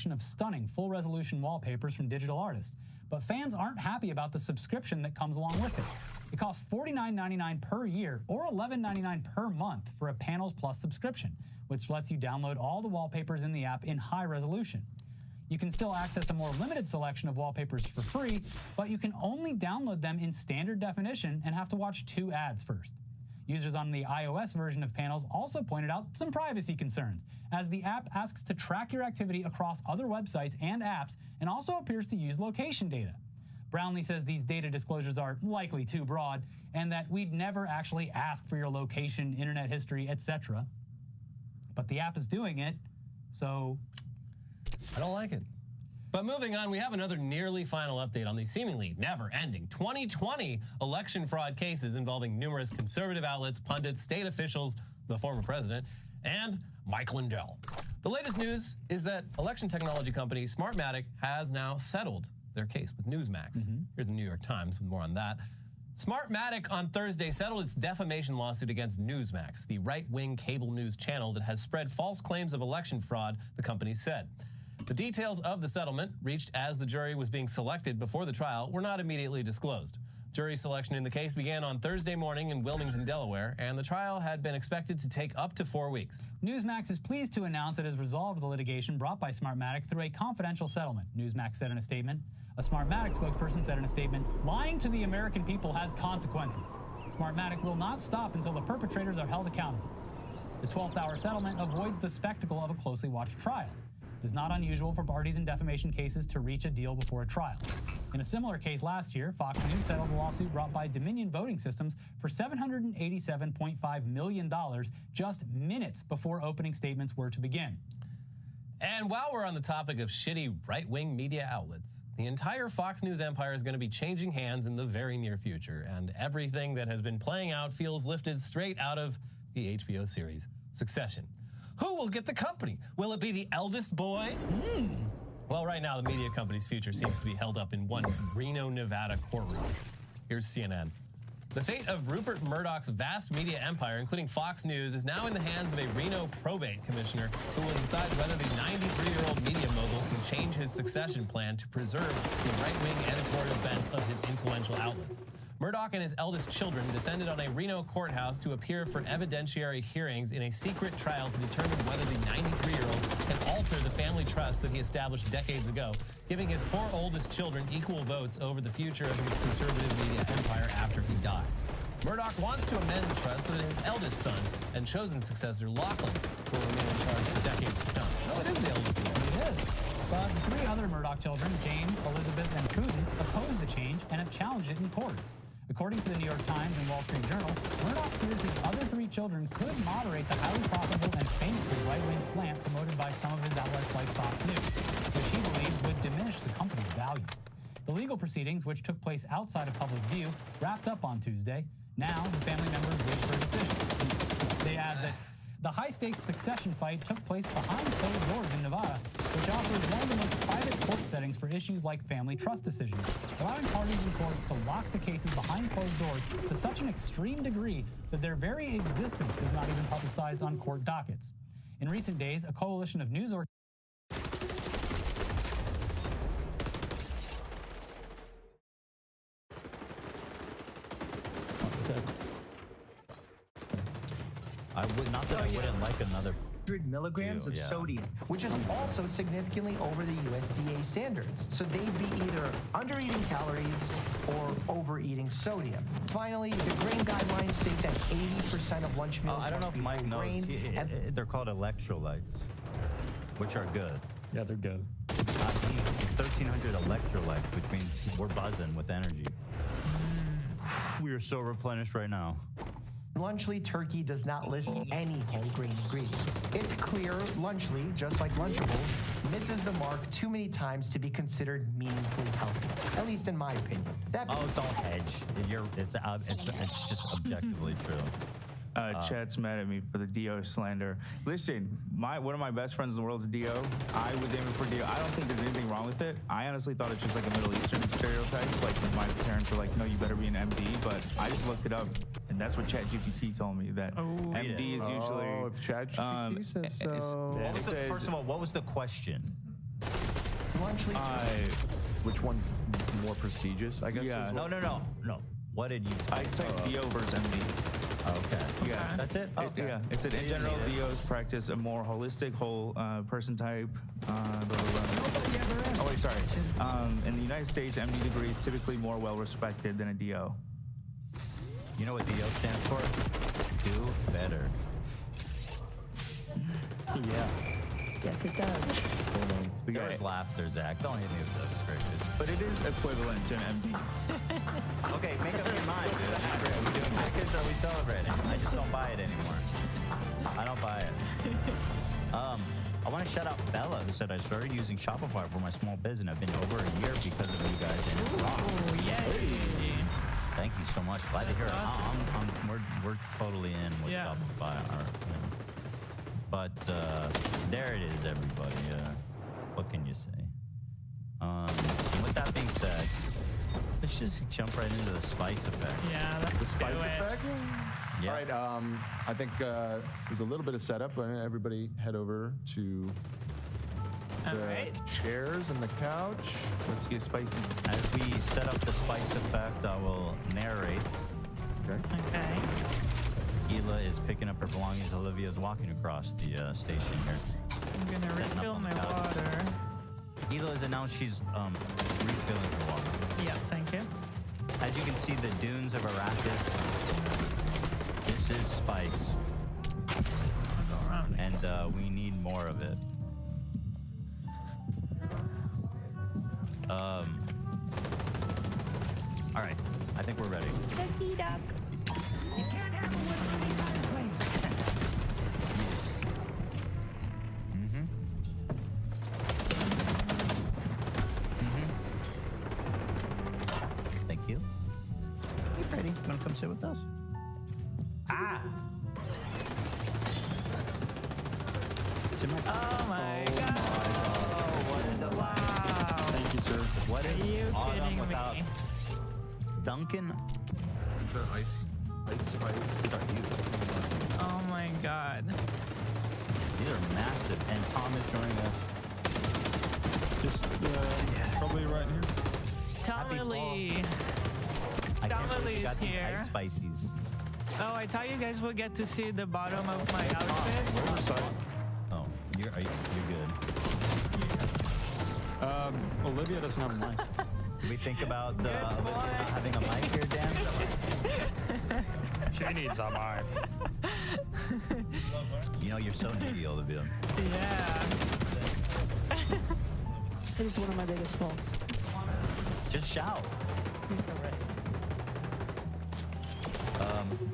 selection of stunning full-resolution wallpapers from digital artists. But fans aren't happy about the subscription that comes along with it. It costs $49.99 per year or $11.99 per month for a Panels Plus subscription, which lets you download all the wallpapers in the app in high resolution. You can still access a more limited selection of wallpapers for free, but you can only download them in standard definition and have to watch 2 ads first. Users on the iOS version of Panels also pointed out some privacy concerns, as the app asks to track your activity across other websites and apps and also appears to use location data. Brownlee says these data disclosures are likely too broad and that we'd never actually ask for your location, internet history, etc. But the app is doing it, so I don't like it. But moving on, we have another nearly final update on the seemingly never-ending 2020 election fraud cases involving numerous conservative outlets, pundits, state officials, the former president, and Mike Lindell. The latest news is that election technology company Smartmatic has now settled their case with Newsmax. Here's the New York Times with more on that. Smartmatic on Thursday settled its defamation lawsuit against Newsmax, the right-wing cable news channel that has spread false claims of election fraud, the company said. The details of the settlement, reached as the jury was being selected before the trial, were not immediately disclosed. Jury selection in the case began on Thursday morning in Wilmington, Delaware, and the trial had been expected to take up to 4 weeks. Newsmax is pleased to announce it has resolved the litigation brought by Smartmatic through a confidential settlement, Newsmax said in a statement. A Smartmatic spokesperson said in a statement, "Lying to the American people has consequences. Smartmatic will not stop until the perpetrators are held accountable." The 12th hour settlement avoids the spectacle of a closely watched trial. It is not unusual for parties in defamation cases to reach a deal before a trial. In a similar case last year, Fox News settled a lawsuit brought by Dominion Voting Systems for $787.5 million just minutes before opening statements were to begin. And while we're on the topic of shitty right-wing media outlets, the entire Fox News empire is going to be changing hands in the very near future, and everything that has been playing out feels lifted straight out of the HBO series Succession. Who will get the company? Will it be the eldest boy? Well, right now, the media company's future seems to be held up in one Reno, Nevada courtroom. Here's CNN. The fate of Rupert Murdoch's vast media empire, including Fox News, is now in the hands of a Reno probate commissioner who will decide whether the 93-year-old media mogul can change his succession plan to preserve the right-wing editorial bent of his influential outlets. Murdoch and his eldest children descended on a Reno courthouse to appear for evidentiary hearings in a secret trial to determine whether the 93-year-old can alter the family trust that he established decades ago, giving his 4 oldest children equal votes over the future of his conservative media empire after he dies. Murdoch wants to amend the trust so that his eldest son and chosen successor, Lachlan, will remain in charge for decades to come. No, it is the eldest boy. It is. But 3 other Murdoch children, James, Elizabeth, and Prudence, oppose the change and have challenged it in court. According to the New York Times and Wall Street Journal, Murdoch fears his other 3 children could moderate the highly profitable and famously right-wing slant promoted by some of his outlets like Fox News, which he believes would diminish the company's value. The legal proceedings, which took place outside of public view, wrapped up on Tuesday. Now, the family members wait for a decision. They add that the high-stakes succession fight took place behind closed doors in Nevada, which offers one of the most private court settings for issues like family trust decisions, allowing parties and courts to lock the cases behind closed doors to such an extreme degree that their very existence is not even publicized on court dockets. In recent days, a coalition of news organizations I wouldn't like another 100 milligrams of sodium, which is also significantly over the USDA standards. So they'd be either under-eating calories or overeating sodium. Finally, the grain guidelines state that 80% of lunch meals I don't know if Mike knows. They're called electrolytes, which are good. Yeah, they're good. 1,300 electrolytes, which means we're buzzing with energy. We are so replenished right now. Lunchly turkey does not list any whole grain ingredients. It's clear Lunchly, just like Lunchables, misses the mark too many times to be considered meaningfully healthy, at least in my opinion. Don't hedge. It's just objectively true. Chat's mad at me for the Dio slander. Listen, one of my best friends in the world is Dio. I was aiming for Dio. I don't think there's anything wrong with it. I honestly thought it's just like a Middle Eastern stereotype. Like my parents were like, no, you better be an MD. But I just looked it up, and that's what ChatGPT told me, that MD is usually... if ChatGPT says so... First of all, what was the question? staunchly. Which one's more prestigious? I guess. Yeah. No. What did you I type? typed DO versus MD. Okay. Yeah. That's it? Okay. Yeah, it said in general, DOs practice a more holistic whole person type. Blah, blah, blah. Oh wait, sorry. In the United States, MD degree is typically more well respected than a DO. You know what DO stands for? Do better. Yeah. Yes, it does. We got There's it. laughter, Zach. Don't hit me with those scriptures. But it is equivalent to an MD. Okay, make up your mind, dude. Are we doing package or are we celebrating? I just don't buy it anymore. I don't buy it. I want to shout out Bella, who said I started using Shopify for my small biz and I've been over a year because of you guys. And it's rock. Yay. Thank you so much. Glad to hear it. We're totally in with Yeah. Shopify. But there it is, everybody. What can you say? With that being said, let's just jump right into the spice effect. Yeah, let's do it. Effect? Yeah. All right. I think there's a little bit of setup. Everybody head over to All the right. chairs and the couch. Let's get spicy. As we set up the spice effect, I will narrate. Okay. Okay. Hila is picking up her belongings. Olivia is walking across the station here. I'm gonna refill on the my couch. water. Hila has announced she's refilling her water. Yeah, thank you. As you can see, the dunes of Arrakis. This is spice, I'll go around. and we need more of it. All right, I think we're ready. Ducky duck. Yes. Thank you. Hey, Freddie, you want to come sit with us? Ah! Sit my- Oh my god. what in the wow. Thank you, sir. What Are is you autumn kidding without me? Duncan? The ice spice. These are huge. Oh my god. These are massive. And Tom is joining us. Just probably right here. Tommy. I can't believe Lily's you got these here. ice spices. Oh, I thought you guys would get to see the bottom of my outfit. Oh, you're good. Olivia doesn't have a mic. Did we think about Good Olivia boy. not having a mic here, Dan? She needs a mic. You know, you're so needy, Olivia. Yeah. It is one of my biggest faults. Just shout. It's all right.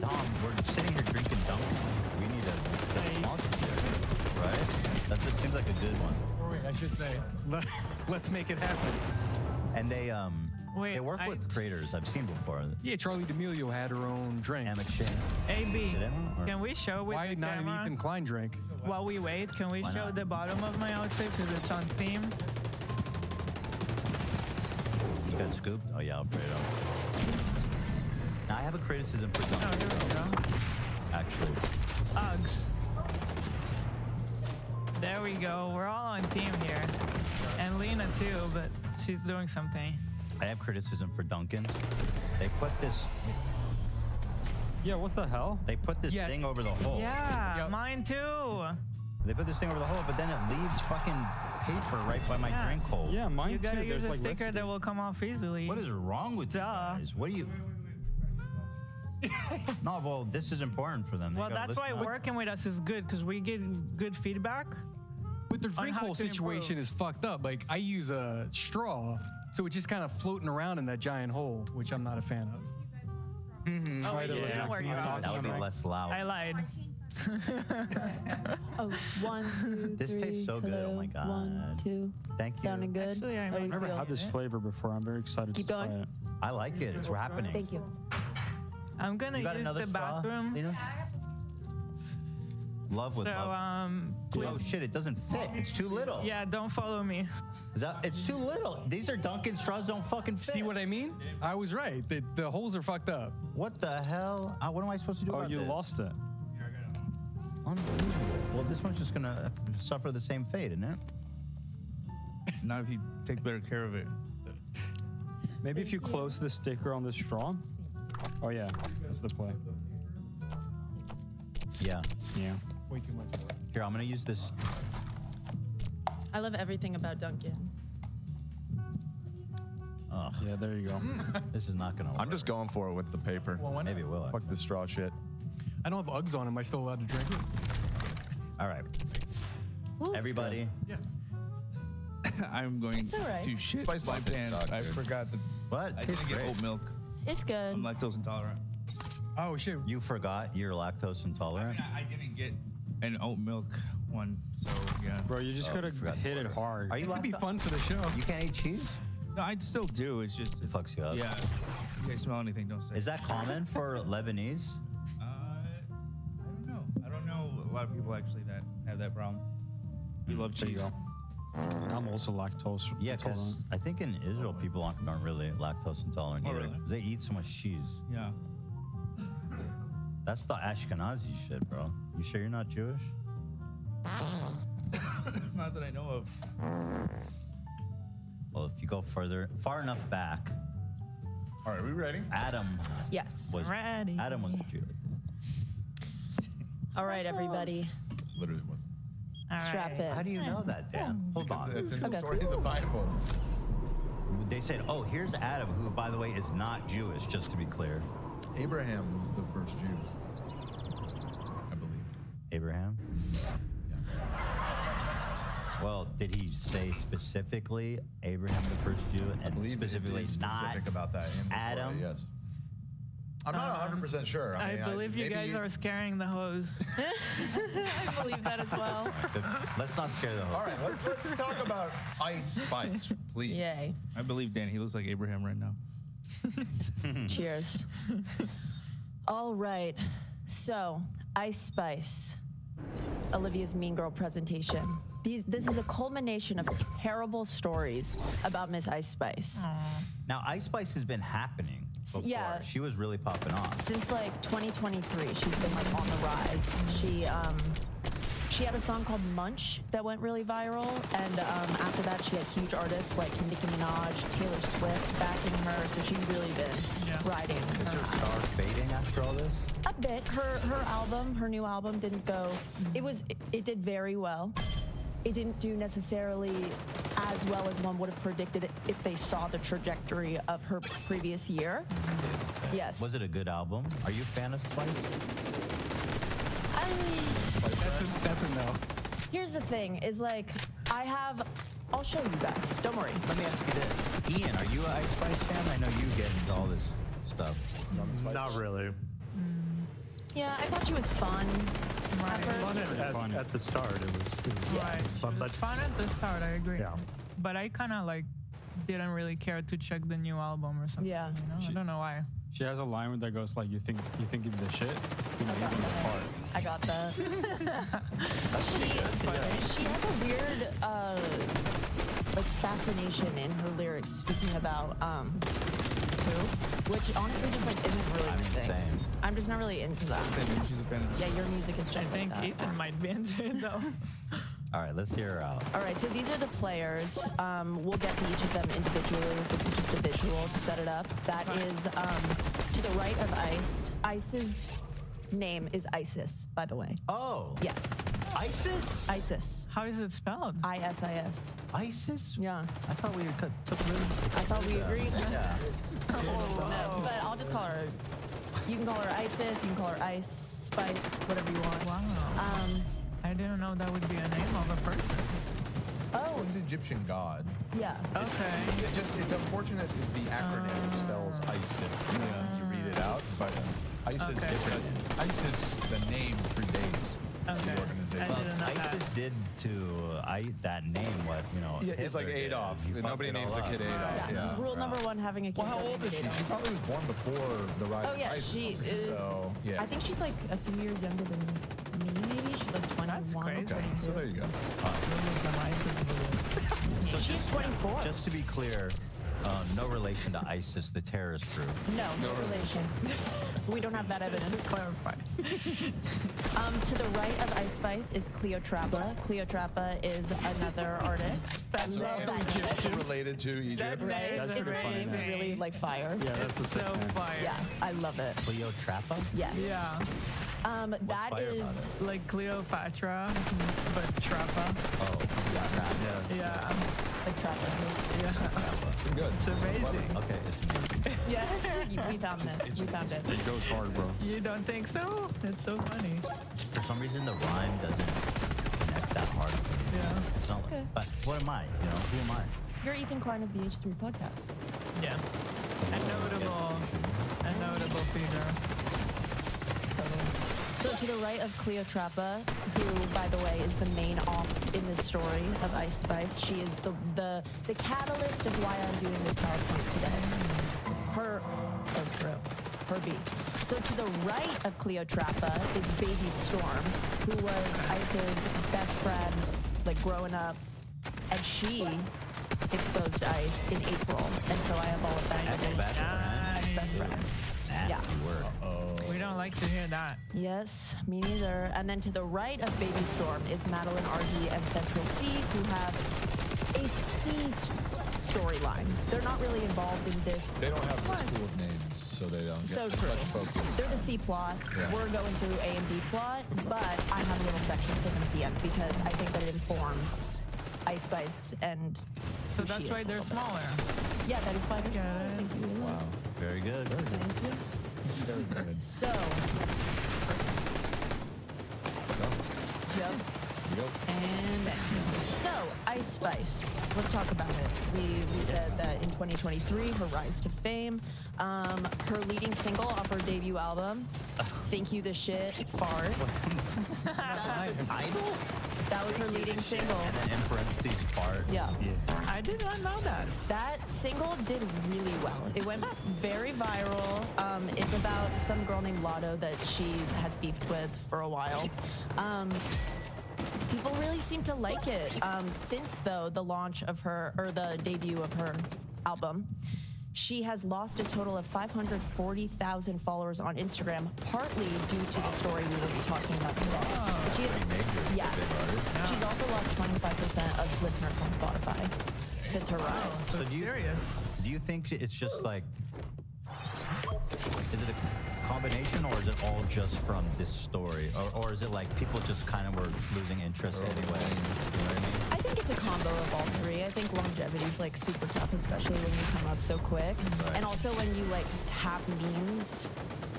Tom, we're sitting here drinking Dunkin'. We need a Hey. sponsor here, right? That seems like a good one. Or wait, I should say, let's make it happen. And they Wait, work with creators I've seen before. Yeah, Charlie D'Amelio had her own drink. Emma Shane. AB, Did anyone? Or- can we show with Why the not an camera? Ethan Klein drink? While we wait, can we Why show not? the bottom of my outfit because it's on theme? You got scooped? Oh yeah, Alfredo. Now I have a criticism for Oh, Dunkin', here we go. actually. Uggs. There we go. We're all on theme here. And Lena too, but she's doing something. I have criticism for Dunkin'. They put this Yeah, what the hell? Yeah. thing over the hole. Yeah, Yep. mine too. They put this thing over the hole, but then it leaves fucking paper right by my drink Yes. hole. Yeah, mine You gotta too. use There's a like sticker residue. that will come off easily. What is wrong with you Duh. guys? What do you? No, well, this is important for them. They Well, gotta that's why listen up. working with us is good because we get good feedback. But the On drink how hole to situation improve. is fucked up. Like, I use a straw, so it's just kind of floating around in that giant hole, which I'm not a fan of. Oh, it didn't work out. That would be less loud. I lied. Oh, 1, 2, This 3, tastes so good. Oh hello, my God. 1, 2. Thank you. Sounding good? Actually, I How might you I've never feel? had this flavor before. I'm very excited Keep to try going. it. I like it. It's happening. Thank you. I'm gonna You got use another the straw, bathroom. Lena? Love with So love. please, Oh shit! It doesn't fit. It's too little. yeah, don't follow me. It's too little. These are Dunkin' straws. Don't fucking fit. See what I mean? I was right. The holes are fucked up. What the hell? What am I supposed to do Oh, about you this? lost it. Unbelievable. Well, this one's just gonna suffer the same fate, isn't it? Not if you take better care of it. Maybe if you close the sticker on the straw. Oh yeah, that's the play. Yeah. Yeah. Way too much. Here, I'm gonna use this. I love everything about Duncan. Ugh, Yeah, there you go. this is not gonna work. I'm just going for it with the paper. Well, why not? Maybe it will. Fuck the straw shit. I don't have Uggs on. Am I still allowed to drink it? All right. Ooh. Everybody. Yeah. I'm going all right. to shit Spice my lattes pants. suck, I dude. forgot that What? I Tastes didn't get great. oat milk. It's good. I'm lactose intolerant. Oh shit. You forgot you're lactose intolerant? I didn't get an oat milk one, so yeah. Bro, you just could have forgot to hit it order. hard. Are you It'd be lactose? fun for the show. You can't eat cheese? No, I'd still do. It's just It fucks you up. yeah. If you guys smell anything, don't say. Is that common for Lebanese? I don't know a lot of people actually that have that problem. We love There you cheese. go. I'm also lactose Yeah, intolerant. because I think in Israel people aren't really lactose intolerant Oh, either. really? They eat so much cheese. Yeah. That's the Ashkenazi shit, bro. You sure you're not Jewish? Not that I know of. Well, if you go far enough back, All right, we ready? Adam Yes. was Ready. Adam was Jewish. All right, everybody. Literally was. Strap How in. do you know that, Dan? Hold on. It's in the Okay. story of the Bible. They said, "Oh, here's Adam, who, by the way, is not Jewish." Just to be clear, Abraham was the first Jew, I believe. Abraham. Well, did he say specifically Abraham the first Jew, I and believe it specifically is not specific about that in the Adam? Torah, yes. I'm not 100% sure. I mean, believe you maybe guys are scaring the hose. I believe that as well. Good. Let's not scare the All host. right, let's talk about Ice Spice, please. Yay. I believe Dan. He looks like Abraham right now. Cheers. All right. So, Ice Spice. Olivia's Mean Girl presentation. This is a culmination of terrible stories about Miss Ice Spice. Now, Ice Spice has been happening before. yeah. She was really popping off. Since like 2023, she's been like on the rise. She had a song called Munch that went really viral, and after that she had huge artists like Nicki Minaj, Taylor Swift backing her, so she's really been riding Is her her high. star fading after all this? A bit. Her new album didn't go. It did very well. It didn't do necessarily as well as one would have predicted if they saw the trajectory of her previous year. Yes. Was it a good album? Are you a fan of Spice? I mean, That's a no. here's the thing: is like I'll show you guys. Don't worry. Let me ask you this. Ian, are you an Ice Spice fan? I know you get into all this stuff. Not really. Yeah, I thought she was fun. At first. At the start, it was Right. fun, She but was fun at the start, I agree. yeah. But I kind of like didn't really care to check the new album or something. Yeah. You know? I don't know why. She has a line that goes like, "You think you're the shit? You know, you're the part." I got that. She has a weird like fascination in her lyrics speaking about poop, which honestly just like isn't really I my mean, thing. same. I'm just not really into that. She's a fan of Yeah, your music is I just think like that. Ethan might be into it though. All right, let's hear her out. All right, so these are the players. We'll get to each of them individually. This is just a visual to set it up. That is to the right of Ice. Ice's name is Isis, by the way. Oh, Yes, ISIS? Isis. How is it spelled? ISIS. ISIS? Yeah. I thought we took really. I thought we agreed. Yeah. No, but I'll just call her. You can call her Isis. You can call her Ice, Spice, whatever you want. Wow. I didn't know that would be a name of a person. Oh, It's Egyptian god. yeah. Okay. It's unfortunate that the acronym spells ISIS when you read it out, but ISIS, Okay. ISIS, the name predates Okay. the I organization. didn't know that. ISIS did to that name what, Yeah, it's like Hitler did. Adolf. He fucked Nobody it names all a kid up. Adolf. Yeah. Yeah. Rule number one: having a kid. Well, how doesn't old is she? date She her. probably was born before the rise Oh of yeah, ISIS. she is. So, yeah. I think she's like a few years younger than me. Maybe she's like 21. That's crazy. Okay, so there you go. She's 24. Just to be clear, No relation to ISIS, the terrorist group. No relation. We don't have that evidence. Just to clarify. To the right of Ice Spice is Cleotrapa. Cleotrapa is another artist. That's Also related to Egypt. Right? That's It's pretty funny. amazing, really like fire. Yeah, that's It's the so fire. Yeah, I love it. Cleotrapa? Yes. Yeah. That fire is about Like Cleopatra, but Trappa. Oh, yeah. Yeah. like Trappa. Yeah. Good. It's amazing. Okay, it's Yes, we found it. We found it. It goes hard, bro. You don't think so? It's so funny. for some reason the rhyme doesn't connect that hard. Yeah. It's not. Okay. But what am I? You know, who am I? You're Ethan Klein of the H3 podcast. Yeah. A notable figure. So to the right of Cleotrapa, who, by the way, is the main op in the story of Ice Spice, she is the catalyst of why I'm doing this PowerPoint today. So true. Her beat. So to the right of Cleotrapa is Baby Storm, who was Ice's best friend, like growing up, and she exposed Ice in April, and so I have all of that. Best friend. Yeah. We don't like to hear that. Yes, me neither. And then to the right of Baby Storm is Madeline RD and Central C, who have a C storyline. They're not really involved in this. They don't have this pool of names, so they don't get So much true. focus. They're the C plot. Yeah. We're going through A and B plot, but I have a little section for them at the end because I think that it informs Ice Spice and. So who she that's is why a they're little bit. smaller. Yeah, that is why they're smaller. it. Thank you. Wow. Very good. Very good. Thank you. So. Yep. And so, Ice Spice. Let's talk about it. We said that in 2023, her rise to fame, her leading single off her debut album, "Think You the Shit," Fart. Idol? That was her leading single. And then in parentheses, fart. Yeah. I did not know that. That single did really well. It went very viral. It's about some girl named Lotto that she has beefed with for a while. People really seem to like it. Since, though, the launch of her, or the debut of her album, she has lost a total of 540,000 followers on Instagram, partly due to the story we will be talking about today. She is, yeah. She's also lost 25% of listeners on Spotify since her rise. So do you think it's just like, is it a combination or is it all just from this story? Or is it like people just kind of were losing interest anyway? You know what I mean? I think it's a combo of all three. I think longevity is like super tough, especially when you come up so quick. Right. And also when you like have memes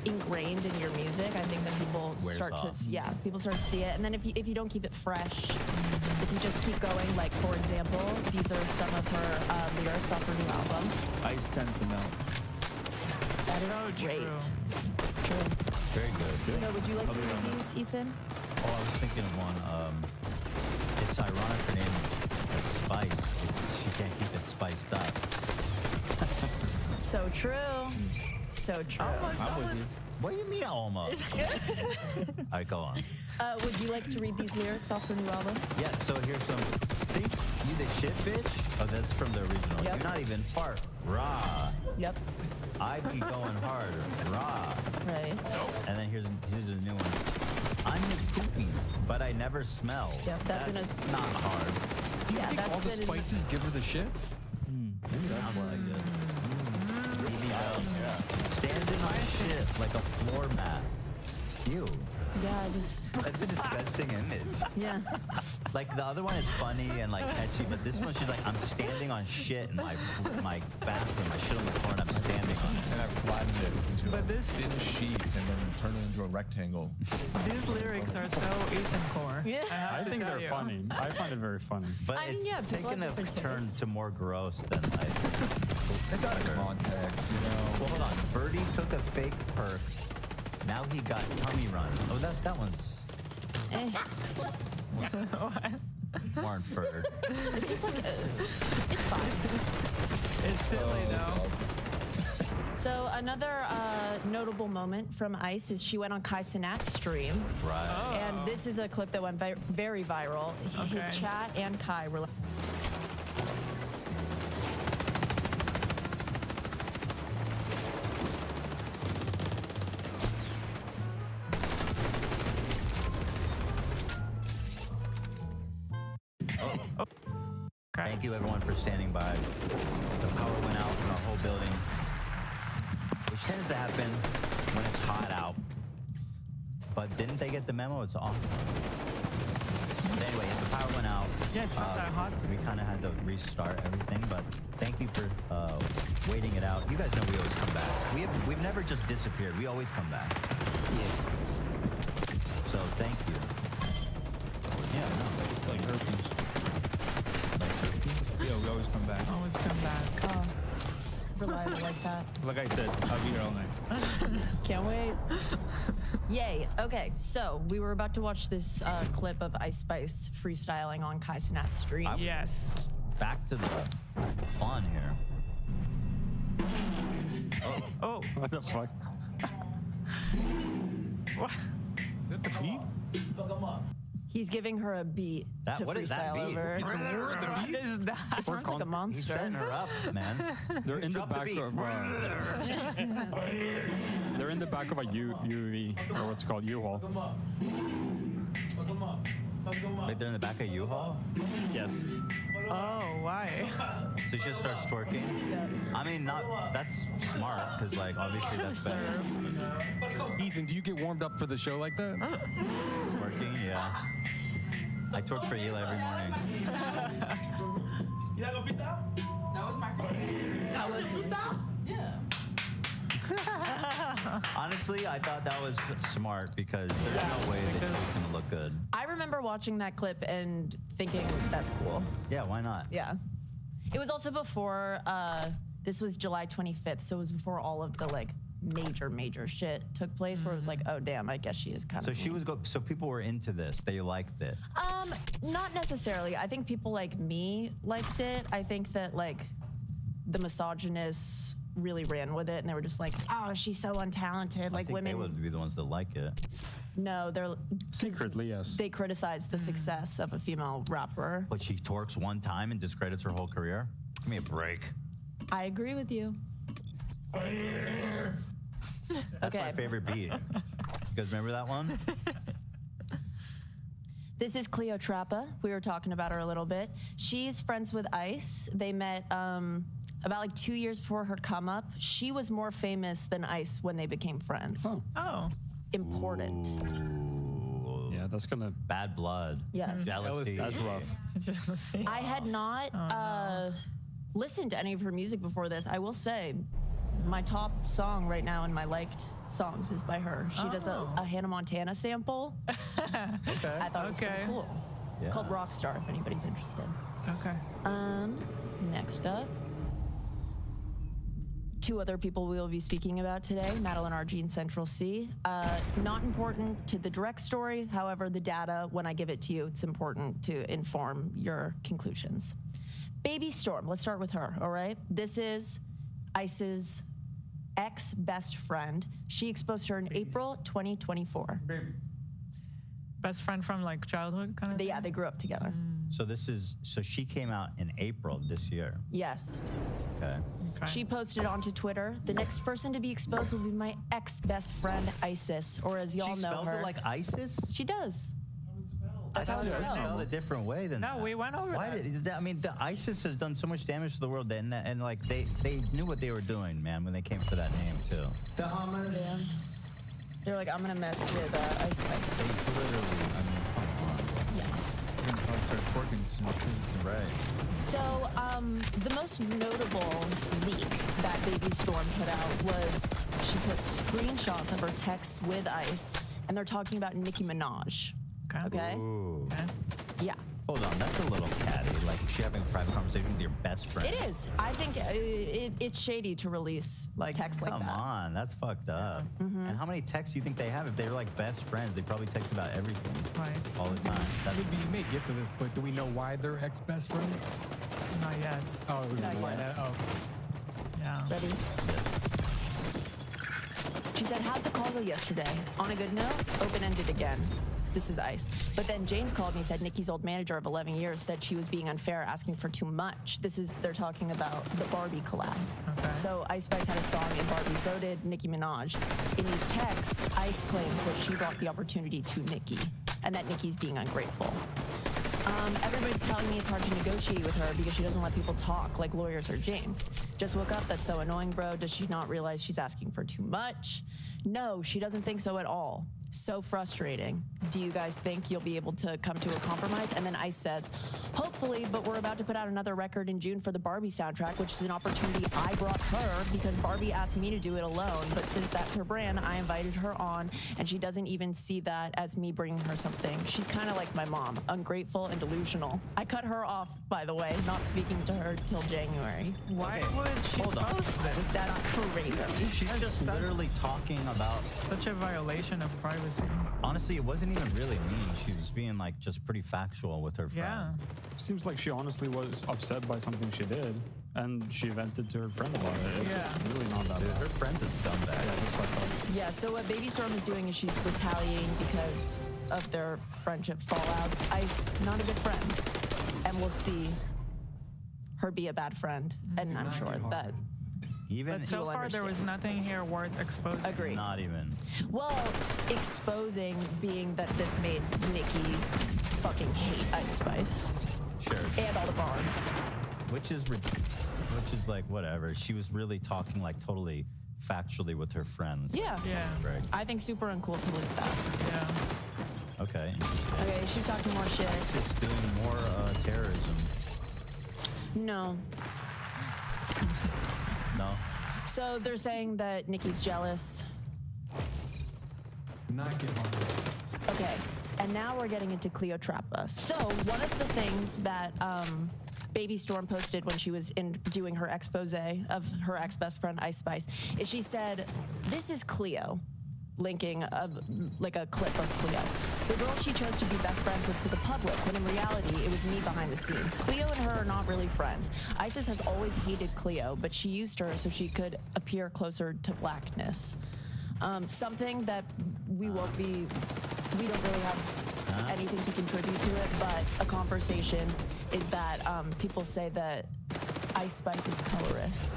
ingrained in your music, I think that people Wears start off. to people start to see it. And then if you don't keep it fresh, if you just keep going, like for example, these are some of her lyrics off her new album. Ice tends to melt. That is So great. true. Very good. So would you like to read these, Ethan? Oh, I was thinking of one. It's ironic her name is Spice. She can't keep it spiced up. So true. So true. What do you mean almost? All right, go on. Would you like to read these lyrics off her new album? Yeah, so here's some. Think you the shit, bitch? Oh, that's from the original. Yep. You're not even fart. Rah. Yep. I be going hard. Rah. Right. And then here's a new one. I'm his poopy, but I never smell. Yep, that's in a- not hard. Do you Yeah, think that's all the it in- spices give her the shits? Maybe that's what I did. Maybe standing on shit like a floor mat. Ew. Yeah, I just That's a disgusting image. yeah. Like the other one is funny and like catchy, but this one she's like, I'm standing on shit in my bathroom. I shit on the floor and I'm standing on it. And I flattened it into But a this- thin sheet and then turned it into a rectangle. These lyrics are so Ethan core. Yeah. I think tell they're you. funny. I find it very funny. But I mean, it's yeah, people taken have a different turn tastes. to more gross than I. It's out of context, you know. Well, hold on. Birdie took a fake perk. Now he got tummy run. Oh, that one's Eh, more inferred. it's just like it's fine. It's silly though. So another notable moment from Ice is she went on Kai Cenat's stream, Right. and this is a clip that went very viral. His Okay. chat and Kai were like, Thank you everyone for standing by. The power went out in our whole building, which tends to happen when it's hot out. But didn't they get the memo? It's on. But anyway, the power went out. Yeah, it's not that hot. We kind of had to restart everything, but thank you for waiting it out. You guys know we always come back. We've never just disappeared. We always come back. So thank you. Yeah, no, like herpes. Like herpes? Yeah, we always come back. Always come back. Oh, reliable like that. Like I said, I'll be here all night. Can't wait. Yay. Okay, so we were about to watch this clip of Ice Spice freestyling on Kai Cenat's stream. Yes. Back to the fun here. Oh. What the fuck? What? Is that the beat? He's giving her a beat to What is that freestyle beat? over. What Is that? It sounds like a He's monster. setting her up, man. They're in the Drop the back beat. of they're in the back of a UV or what's it called U-Haul. Wait, they're in the back of U-Haul? Yes. Oh, why? So she just starts twerking? I mean, that's smart, because, like, obviously that's better. Ethan, do you get warmed up for the show like that? Twerking, yeah. I twerk for Eli every morning. That was my favorite. That was freestyle? Yeah. Honestly, I thought that was smart, because there's no way that it's going to look good. I remember watching that clip and thinking, that's cool. Yeah, why not? Yeah. It was also before, this was July 25th, so it was before all of the, like, major shit took place where it was like, oh, damn, I guess she is kind So of she was so people were into this. They liked it. Not necessarily. I think people like me liked it. I think that, like, the misogynists really ran with it and they were just like, oh, she's so untalented. I Like, think women. they would be the ones that like it. No, they're. Secretly, yes. They criticize the success of a female rapper. But she twerks one time and discredits her whole career? Give me a break. I agree with you. That's my favorite beat. You guys remember that one? This is Cleotrapa. We were talking about her a little bit. She's friends with Ice. They met about like 2 years before her come up. She was more famous than Ice when they became friends. Oh. Important. Ooh. Yeah, that's gonna Bad blood. Yes. Jealousy. that's rough. Jealousy. I had not listened to any of her music before this. I will say, my top song right now in my liked songs is by her. She does a Hannah Montana sample. Okay. I thought it was pretty Okay. cool. It's Yeah. called Rockstar, if anybody's interested. Okay. Next up, two other people we will be speaking about today, Madeline RG and Central C. Not important to the direct story. However, the data, when I give it to you, it's important to inform your conclusions. Baby Storm, let's start with her, all right? This is Ice's ex-best friend. She exposed her in April 2024. Best friend from like childhood kind of Yeah, they grew up together. So she came out in April this year. Yes. Okay. Okay. She posted onto Twitter, the next person to be exposed will be my ex-best friend, Isis, or as y'all She know spells her. it like ISIS? She does. I thought it was spelled. spelled a different way than No, that. we went over Why that. I mean, the ISIS has done so much damage to the world, and like they knew what they were doing, man, when they came for that name too. Yeah. They're like, I'm gonna mess with Ice Spice. They literally, I mean, come on. Yeah. I'll start twerking soon, too. Right. So, the most notable leak that Baby Storm put out was she put screenshots of her texts with Ice, and they're talking about Nicki Minaj. Okay? Ooh. Yeah. Hold on, that's a little catty. Like, she having a private conversation with your best friend. It is. I think it's shady to release texts like that. Come on, that's fucked up. And how many texts do you think they have? If they were like best friends, they probably text about everything Right. all the time. That's, Libby, you may get to this, but do we know why they're ex-best friend? Not yet. Oh, we Not know why yet. that. Oh. Yeah. Ready? She said, how'd the call go yesterday? On a good note, open-ended again. This is Ice. But then James called me and said Nicki's old manager of 11 years said she was being unfair, asking for too much. They're talking about the Barbie collab. Okay. So Ice Spice had a song in Barbie, so did Nicki Minaj. In these texts, Ice claims that she brought the opportunity to Nicki and that Nicki's being ungrateful. Everybody's telling me it's hard to negotiate with her because she doesn't let people talk like lawyers or James. Just woke up, that's so annoying, bro. Does she not realize she's asking for too much? No, she doesn't think so at all. So frustrating. Do you guys think you'll be able to come to a compromise? And then Ice says, hopefully, but we're about to put out another record in June for the Barbie soundtrack, which is an opportunity I brought her because Barbie asked me to do it alone. But since that's her brand, I invited her on, and she doesn't even see that as me bringing her something. She's kind of like my mom, ungrateful and delusional. I cut her off, by the way, not speaking to her till January. Why would she post this? That's crazy. She's just literally talking about. Such a violation of privacy. Honestly, it wasn't even really mean. She was being like just pretty factual with her friend. Yeah. Seems like she honestly was upset by something she did, and she vented to her friend about it. Yeah. It's really not that Dude, bad. her friend's a scumbag. Yeah, that's what I thought. Yeah, so what Baby Storm is doing is she's retaliating because of their friendship fallout. Ice, not a good friend. And we'll see her be a bad friend. And I'm sure that... Even But so You'll far, there was understand. nothing here worth exposing. Agree. not even. Well, exposing being that this made Nikki fucking hate Ice Spice. Sure. And all the barbs. Which is like whatever. She was really talking like totally factually with her friends. Yeah. Yeah. Right. I think super uncool to leave that. Yeah. Okay. Interesting. Okay, she's talking more shit. It's just doing more terrorism. No. No. So they're saying that Nikki's jealous. Not get on it. Okay, and now we're getting into Cleotrapa. So one of the things that Baby Storm posted when she was doing her expose of her ex-best friend Ice Spice is she said, "This is Cleo," linking like a clip of Cleo. The girl she chose to be best friends with to the public, when in reality, it was me behind the scenes. Cleo and her are not really friends. Isis has always hated Cleo, but she used her so she could appear closer to blackness. Something that we don't really have anything to contribute to it, but a conversation is that people say that Ice Spice is colorist.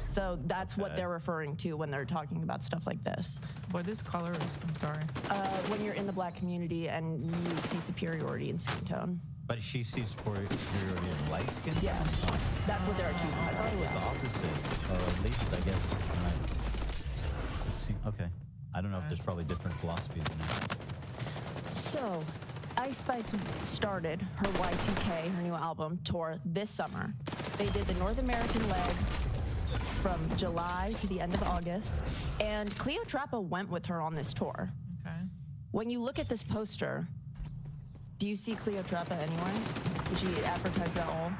So that's what they're referring to when they're talking about stuff like this. What is colorist? I'm sorry. When you're in the black community and you see superiority in skin tone. But she sees superiority in light skin? Yeah. That's what they're accusing I her thought it was of. the opposite. Or at least, I guess. Okay. I don't know if there's probably different philosophies in it. So, Ice Spice started her Y2K, her new album, tour this summer. They did the North American leg from July to the end of August, and Cleotrapa went with her on this tour. Okay. When you look at this poster, do you see Cleotrapa anywhere? Did she advertise at all?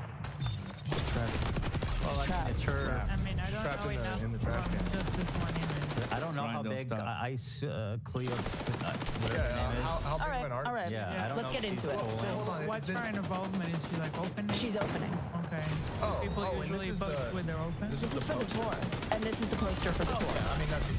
Well, I mean, it's her. I mean, I don't Trapped know in the- enough in the trash from can. just this one image. I don't know how Grind, don't big stop. Ice Cleo, whatever her name is. How big All of right, an artist? all right. Yeah, I don't Let's know get if into she's it. full So in. hold on. What's is her this, involvement? Is she like opening? She's opening. Okay. Oh, People and this usually is post the- when they're open. this This is is the for the tour, and this is the poster for the tour. I mean, that's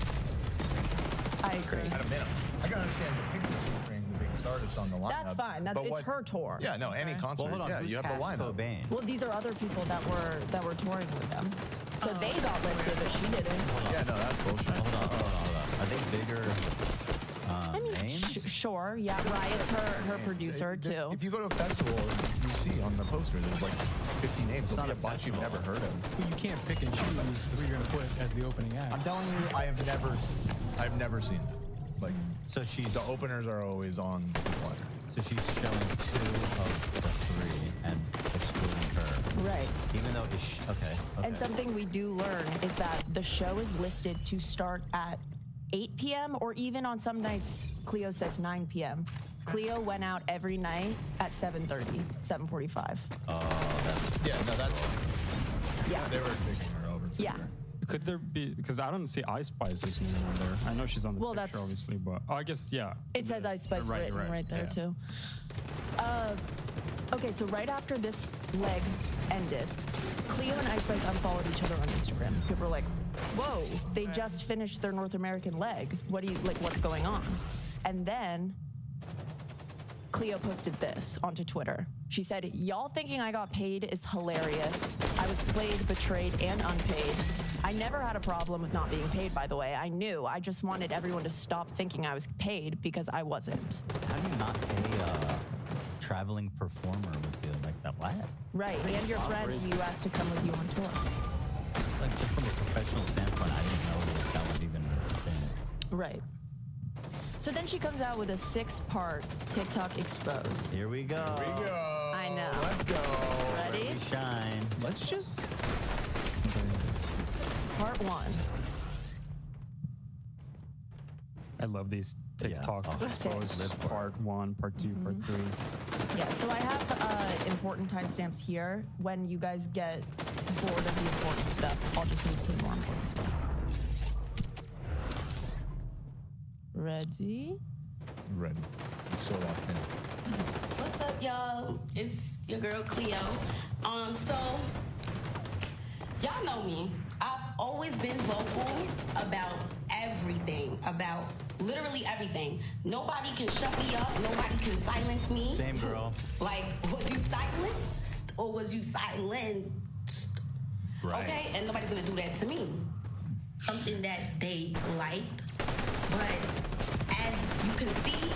I agree. at a minimum. I can understand the picture featuring the biggest artists on the lineup. That's fine. but It's what- her tour. Yeah, no, any Okay. concert. Well, hold on. Yeah, who's you have the Cash lineup. Cobain? Well, these are other people that were touring with them. So they got listed, but she didn't. Yeah, no, that's bullshit. Hold on. Are they bigger I mean, names? sure, yeah. Riot's her producer too. If you go to a festival, you see on the poster, there's like 50 names. There'll be a bunch you've never heard of. But you can't pick and choose who you're going to put as the opening act. I'm telling you, I've never seen it. Like, So she's the openers are always on the flyer. So she's showing 2 of the 3 and excluding her. Right. Even though it's okay. And something we do learn is that the show is listed to start at 8 p.m. or even on some nights, Cleo says 9 p.m. Cleo went out every night at 7:30, 7:45. Yeah, no, that's. Yeah. They were taking her over. Yeah. Could there be, because I don't see Ice Spice's name on there. I know she's on the Well, picture, that's- obviously, but I guess, yeah. It says Ice Spice written right there, yeah. too. Okay, so right after this leg ended, Cleo and Ice Spice unfollowed each other on Instagram. People were like, whoa, they just finished their North American leg. What's going on? And then Cleo posted this onto Twitter. She said, y'all thinking I got paid is hilarious. I was played, betrayed, and unpaid. I never had a problem with not being paid, by the way. I knew. I just wanted everyone to stop thinking I was paid because I wasn't. How do you not pay traveling performer would feel like that. What? Right, and your friend who you asked to come with you on tour. It's like just from a professional standpoint, I didn't know that was even a thing. Right. So then she comes out with a 6-part TikTok expose. Here we go. I know. Let's go. Ready? We shine. Let's just. Part 1. I love these TikTok Oh, expose. Part 1, part 2, part 3. Yeah, so I have important timestamps here. When you guys get bored of the important stuff, I'll just move to the more important stuff. Ready? Ready. So locked in. What's up, y'all? It's your girl Cleo. So y'all know me. I've always been vocal about everything, about literally everything. Nobody can shut me up. Nobody can silence me. Same girl. Like, was you silenced or was you silenced? Right. Okay, and nobody's gonna do that to me. Something that they liked, but as you can see,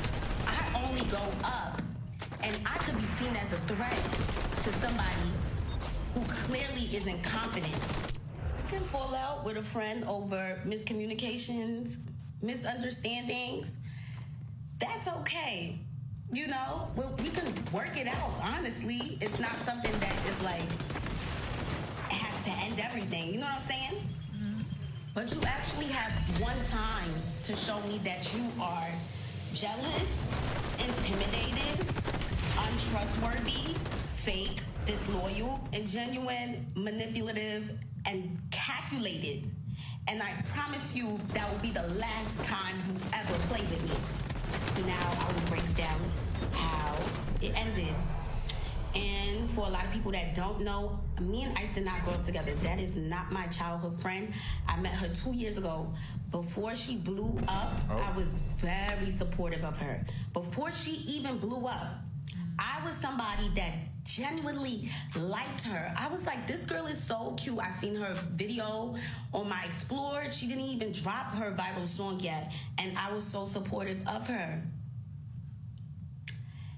I only go up, and I could be seen as a threat to somebody who clearly isn't confident. I can fall out with a friend over miscommunications, misunderstandings. That's okay. You know, we can work it out, honestly. It's not something that is like, it has to end everything. You know what I'm saying? But you actually have one time to show me that you are jealous, intimidated, untrustworthy, fake, disloyal, and genuine, manipulative, and calculated. And I promise you that will be the last time you ever play with me. Now I will break down how it ended. And for a lot of people that don't know, me and Ice did not grow up together. That is not my childhood friend. I met her 2 years ago. Before she blew up, I was very supportive of her. Before she even blew up, I was somebody that genuinely liked her. I was like, this girl is so cute. I seen her video on my Explore. She didn't even drop her viral song yet. And I was so supportive of her.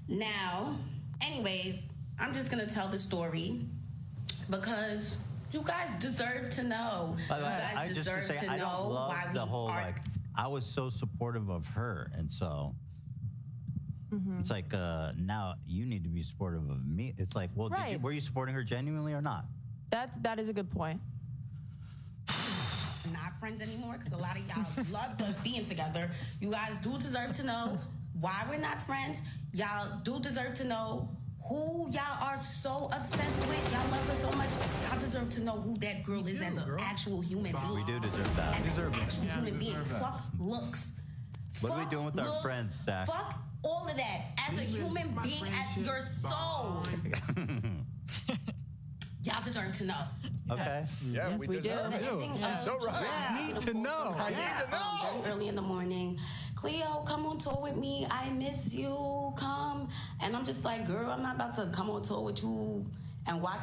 Now, anyways, I'm just gonna tell the story because you guys deserve to know. You guys deserve to I don't know love why we the whole are. like. I was so supportive of her, and so it's like now you need to be supportive of me. It's like, well, Right. were you supporting her genuinely or not? That is a good point. We're not friends anymore because a lot of y'all loved us being together. You guys do deserve to know why we're not friends. Y'all do deserve to know who y'all are so obsessed with. Y'all love her so much. Y'all deserve to know who that girl is as an actual human being. We do deserve that. As an actual human being. Fuck looks. What are we Fuck doing with our looks. friends, Zach? Fuck all of that. As a human being, as your soul. Y'all deserve to know. Okay. Yeah, Yes, we do. She's so right. Need to know. I need to know. Very early in the morning, Cleo, come on tour with me. I miss you. Come. And I'm just like, girl, I'm not about to come on tour with you and watch